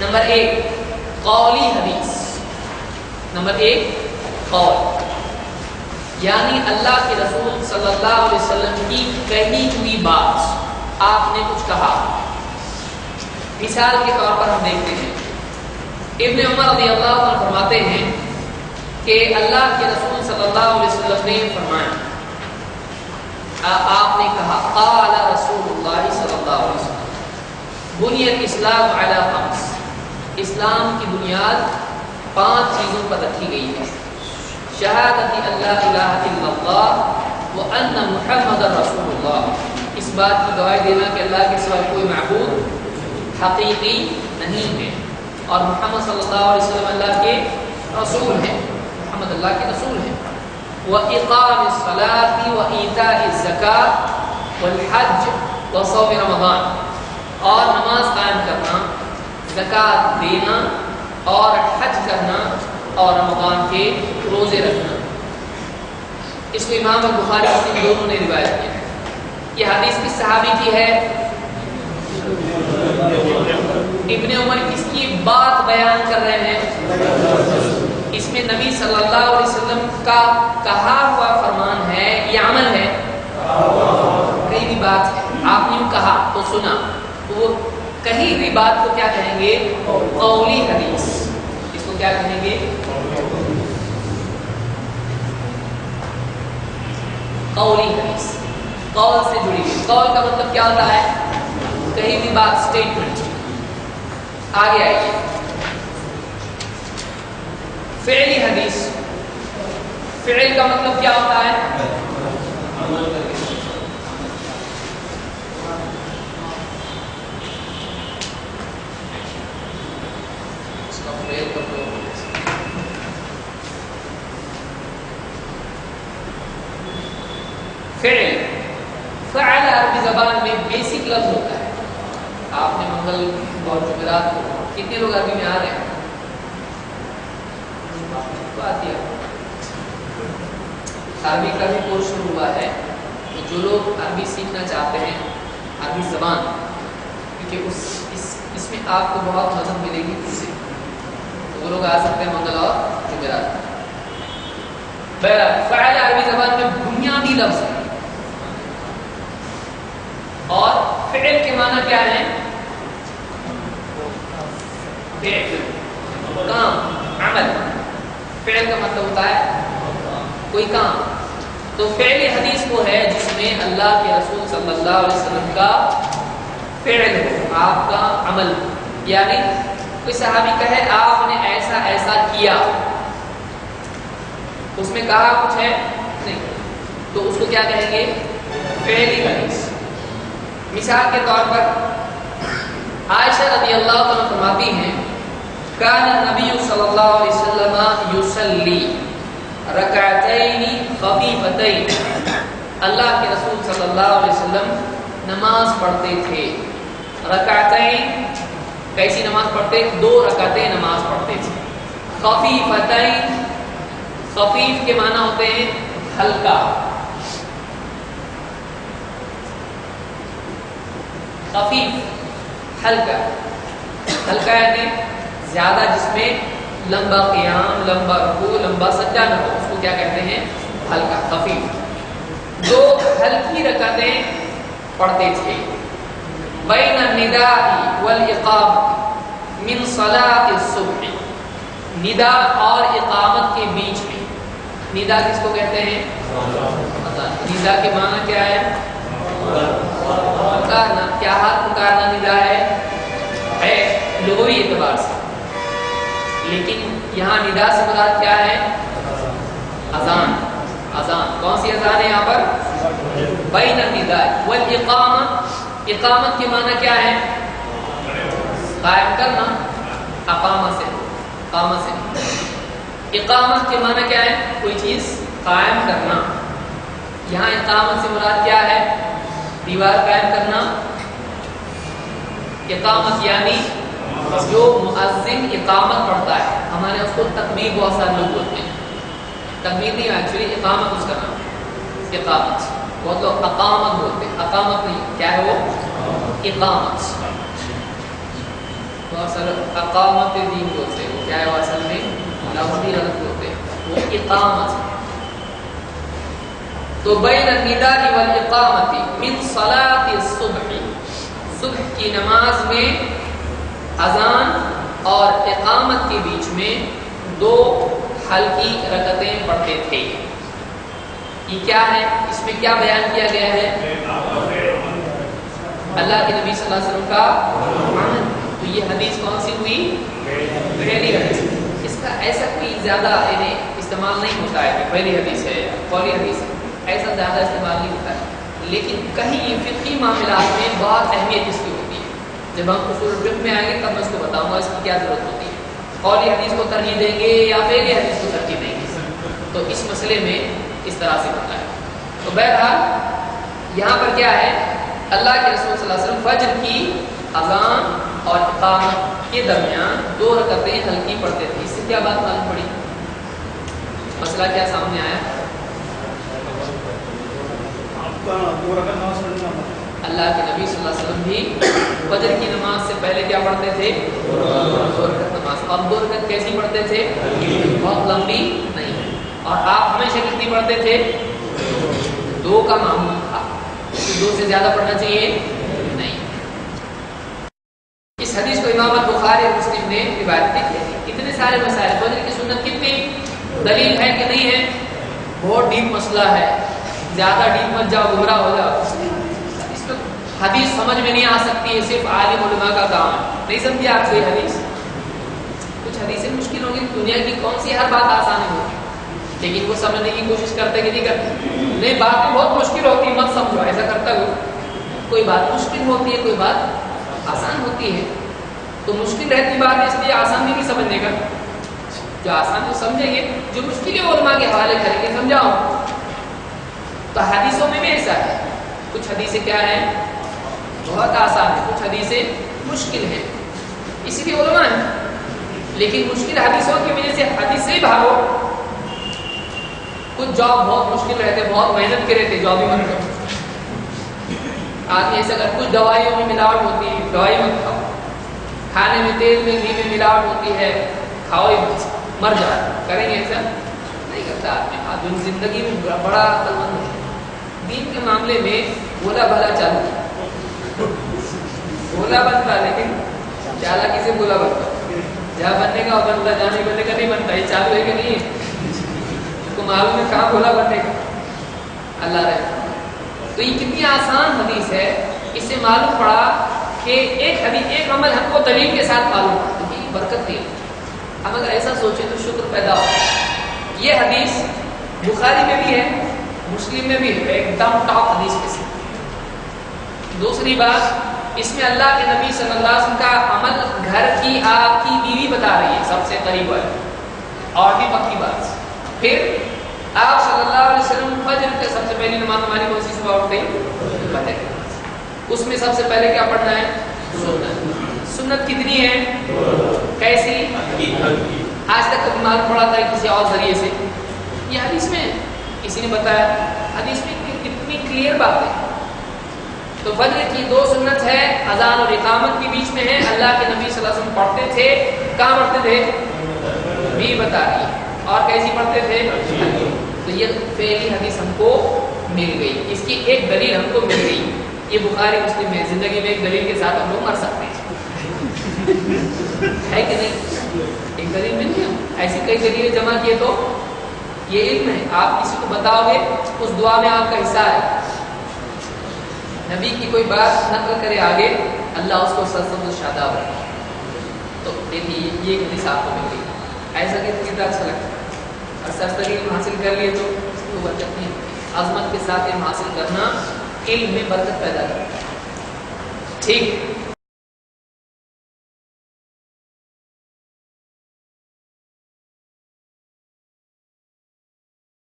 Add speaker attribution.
Speaker 1: Number 1 قولی حدیث، number 1 قول، یعنی اللہ کے رسول صلی اللہ علیہ وسلم کی کہی ہوئی بات، آپ نے کچھ کہا۔ مثال کے طور پر ہم دیکھتے ہیں ابن عمر رضی اللہ عنہ فرماتے ہیں کہ اللہ کے رسول صلی اللہ علیہ وسلم نے فرمایا، آپ نے کہا قال رسول اللہ صلی اللہ علیہ وسلم بنی الاسلام علی 5، اسلام کی بنیاد 5 چیزوں پر رکھی گئی ہے، شہادت اللہ الہ الا اللہ وان محمد رسول اللہ، اس بات کی گواہی دینا کہ اللہ کے سوا کوئی معبود حقیقی نہیں ہے اور محمد صلی اللہ علیہ وسلم اللہ کے رسول ہیں، محمد اللہ کے رسول ہیں، وإقام الصلاة وإيتاء الزکاة والحج وصوم رمضان، اور نماز قائم کرنا، زکوٰۃ دینا اور حج کرنا اور رمضان کے روزے رکھنا۔ اس کو امام بخاری مسلم دونوں نے روایت کیا ہے۔ یہ حدیث کس صحابی کی ہے؟ ابن عمر کس کی بات بیان کر رہے ہیں؟ اس میں نبی صلی اللہ علیہ وسلم کا کہا ہوا فرمان ہے، یہ عمل ہے، کہی ہوئی بات ہے، آپ نے کہا تو سنا، تو وہ کہی ہوئی بات کو کیا کہیں گے؟ قولی حدیث۔ اس کو کیا کہیں گے؟ قولی حدیث، قول سے جڑی ہوئی۔ قول کا مطلب کیا ہوتا ہے؟ کہی ہوئی بات، اسٹیٹمنٹ۔ آگے آئیے فعلی حدیث، فعل کا مطلب کیا ہوتا ہے؟ فعل، فعل عربی زبان میں بیسک لفظ ہوتا ہے۔ آپ نے منگل اور جمعرات کو کتنے لوگ عربی میں آ رہے ہیں؟ عربی کا بھی کورس شروع ہوا ہے، تو جو لوگ عربی سیکھنا چاہتے ہیں، عربی زبان، کیونکہ اس میں آپ کو بہت مدد ملے گی اس سے، تو وہ لوگ آ سکتے ہیں منگل اور جمعرات۔ فعل عربی زبان میں بنیادی لفظ ہے، اور فعل کے معنی کیا ہے؟ فعل، کام، عمل۔ فعل کا مطلب ہوتا ہے کوئی کام۔ تو فعل حدیث وہ ہے جس میں اللہ کے رسول صلی اللہ علیہ وسلم کا فعل ہو، آپ کا عمل، یعنی کوئی صحابی کہے آپ نے ایسا ایسا کیا، اس میں کہا کچھ ہے نہیں، تو اس کو کیا کہیں گے؟ فعلی حدیث۔ مثال کے طور پر عائشہ رضی اللہ عنہ فرماتی ہیں کان النبی صلی اللہ علیہ وسلم یصلی رکعتین خفیفتین، اللہ کے رسول صلی اللہ علیہ وسلم نماز پڑھتے تھے، رکعتین، کیسی نماز پڑھتے؟ 2 رکعتیں نماز پڑھتے تھے، خفیفتین، خفیف کے معنی ہوتے ہیں ہلکا، خفیف ہلکا، ہلکا یعنی زیادہ جس میں لمبا قیام، لمبا رکوع، لمبا سجدہ نہ ہو، اس کو کیا کہتے ہیں؟ ہلکا، خفیف۔ 2 ہلکی رکعتیں پڑھتے تھے، بین النداء والاقامۃ من صلاۃ الصبح، ندا اور اقامت کے بیچ میں۔ ندا کس کو کہتے ہیں؟ ندا کے معنی کیا ہے؟ پکارنا۔ کیا حال پکارنا ندا ہے لغوی اعتبار سے، لیکن یہاں ندا سے مراد کیا ہے؟ اذان۔ اذان کون سی اذان ہے یہاں پر؟ بین النداء والاقامۃ، اقامت کے معنی کیا ہے؟ قائم کرنا، اقامت سے، اقامت سے۔ اقامت کے معنی کیا ہے؟ کوئی چیز قائم کرنا۔ یہاں اقامت سے مراد کیا ہے؟ دیوار قائم کرنا۔ اقامت یعنی جو مؤذن اقامت پڑھتا ہے، ہمارے اس کو تکبیر بہت سارے لوگ بولتے ہیں، تکبیر نہیں ایکچولی اقامت اس کا نام، اقامت بہت لوگ اقامت بولتے ہیں، اقامت نہیں، کیا ہے وہ؟ اقامت۔ تو اصل اقامت دین بولتے ہیں، وہ کیا ہے وہ اصل میں لفظی غلط ہوتے ہیں، وہ اقامت ہے۔ تو بین النداء والاقامت من صلاۃ الصبح، صبح کی نماز میں اذان اور اقامت کے بیچ میں 2 ہلکی رکعتیں پڑھتے تھے۔ یہ کیا ہے؟ اس میں کیا بیان کیا گیا ہے؟ اللہ کے نبی صلی اللہ علیہ وسلم کا عمل۔ تو یہ حدیث کون سی ہوئی؟ پہلی حدیث۔ اس کا ایسا کوئی زیادہ استعمال نہیں ہوتا ہے کہ پہلی حدیث ہے قولی حدیث ہے، ایسا زیادہ استعمال نہیں ہوتا ہے، لیکن کہیں فقہی معاملات میں بہت اہمیت اس کی ہوتی ہے۔ جب ہم اصول الفقہ میں آئیں گے تب میں اس کو بتاؤں گا اس کی کیا ضرورت ہوتی ہے، قولی حدیث کو ترجیح دیں گے یا پہلی حدیث کو ترجیح دیں گے، تو اس مسئلے میں اس طرح سے ہوتا ہے۔ تو بہرحال یہاں پر کیا ہے، اللہ کے رسول صلی اللہ علیہ وسلم فجر کی اذان اور اقامت کے درمیان 2 رکعتیں ہلکی پڑھتے تھے۔ اس سے کیا بات معلوم پڑی؟ مسئلہ کیا سامنے آیا؟ اللہ کے نبی صلی اللہ علیہ وسلم بھی فجر کی نماز سے پہلے کیا پڑھتے تھے؟ 2 رکعت نماز۔ اور 2 رکعت کیسی پڑھتے تھے؟ بہت لمبی نہیں۔ اور آپ ہمیشہ کتنی پڑھتے تھے؟ 2 کا معمول تھا، 2 سے زیادہ پڑھنا چاہیے نہیں۔ اس حدیث کو امام بخاری اور مسلم نے روایت کی ہے۔ اتنے سارے مسائل، فجر کی سنت کتنی دلیل ہے کہ نہیں ہے؟ بہت ڈیپ مسئلہ ہے، زیادہ ڈیپ مت جاؤ گمراہ ہو جاؤ۔ حدیث سمجھ میں نہیں آ سکتی ہے، صرف عالم علماء کا کام ہے۔ نہیں سمجھے آپ کوئی حدیث؟ کچھ حدیثیں مشکل ہوں گی، دنیا کی کون سی ہر بات آسان ہوگی، لیکن وہ سمجھنے کی کوشش کرتے کہ نہیں کرتے؟ نہیں، باتیں بہت مشکل ہوتی ہے، مت سمجھو ایسا کرتا ہو۔ کوئی بات مشکل ہوتی ہے، کوئی بات آسان ہوتی ہے، تو مشکل رہتی بات ہے، اس لیے آسان نہیں سمجھنے کا۔ جو آسان تو سمجھیں گے، جو مشکل ہے علماء کے حوالے کریں گے، سمجھاؤ۔ تو حدیثوں میں بھی ایسا ہے، کچھ حدیثیں کیا ہیں؟ بہت آسان ہے، کچھ حدیثیں مشکل ہیں، اسی لیے علماء ہیں۔ لیکن مشکل حدیثوں کی وجہ سے حدیث سے ہی بھاگو۔ کچھ جاب بہت مشکل رہتے، بہت محنت کے رہتے، جاب ہی مت کرو۔ آدمی ایسا کر، کچھ دوائیوں میں ملاوٹ ہوتی ہے، دوائی مت کھاؤ۔ کھانے میں تیل میں گھی میں ملاوٹ ہوتی ہے، کھاؤ ہی مت، مر جاؤ۔ کریں گے ایسا؟ نہیں کرتا آدمی۔ آدمی زندگی میں بڑا عقل مند ہے، دین کے معاملے میں بولا بھلا چالو، بولا بنتا لیکن چالاکی سے بولا بنتا، جہاں بننے کا وہ بنتا، جہاں نہیں بننے کا نہیں بنتا۔ یہ چالو ہے کہ نہیں ہے؟ کو معلوم ہے کہاں بولا بننے کا، اللہ رہے۔ تو یہ کتنی آسان حدیث ہے، اس سے معلوم پڑا کہ ایک حدیث، ایک عمل ہم کو دلیل کے ساتھ معلوم پڑا، کیونکہ یہ برکت دی۔ ہم اگر ایسا سوچیں تو شکر پیدا ہو۔ یہ حدیث بخاری میں بھی ہے، مسلم میں بھی ہے، ایک دم ٹاپ حدیث میں سے۔ دوسری بات، اس میں اللہ کے نبی صلی اللہ علیہ وسلم کا عمل گھر کی آپ کی بیوی بتا رہی ہے، سب سے قریب ہے اور بھی پکی بات۔ پھر آپ صلی اللہ علیہ وسلم فجر کے سب سے پہلی نماز ہماری کون سی صبح اٹھتے ہیں؟ فجر کی نماز۔ اس میں سب سے پہلے کیا پڑھنا ہے؟ سنت۔ سنت کتنی ہے؟ کیسی؟ آج تک کبھی معلوم پڑا تھا کسی اور ذریعے سے؟ یہ حدیث میں کسی نے بتایا، حدیث میں کتنی کلیئر بات ہے۔ تو فجر کی 2 سنت ہے، اذان اور اقامت کے بیچ میں ہے، اللہ کے نبی صلی اللہ علیہ وسلم پڑھتے تھے۔ کہاں پڑھتے تھے؟ بھی بتا رہی ہے۔ اور کیسی پڑھتے تھے؟ تو یہ پہلی حدیث ہم کو مل گئی، اس کی ایک دلیل ہم کو مل گئی۔ یہ بخاری مسلم میں، زندگی میں ایک دلیل کے ساتھ ہم لوگ مر سکتے ہیں، ہے کہ نہیں؟ ایک دلیل مل گئی، ایسی کئی دلیلیں جمع کیے تو یہ علم ہے۔ آپ کسی کو بتاؤ گے اس دعا میں آپ کا حصہ ہے۔ نبی کی کوئی بات نقل کرے آگے، اللہ اس کو سرسبز و شاداب رکھے۔ تو دیکھیے یہ حدیث آپ کو مل گئی، ایسا کہ کتنا اچھا لگتا ہے۔ اور سرسری علم حاصل کر لیے تو اس کو برکت نہیں ہوتی۔ عظمت کے ساتھ علم حاصل کرنا علم میں برکت پیدا کرتا ہے۔ ٹھیک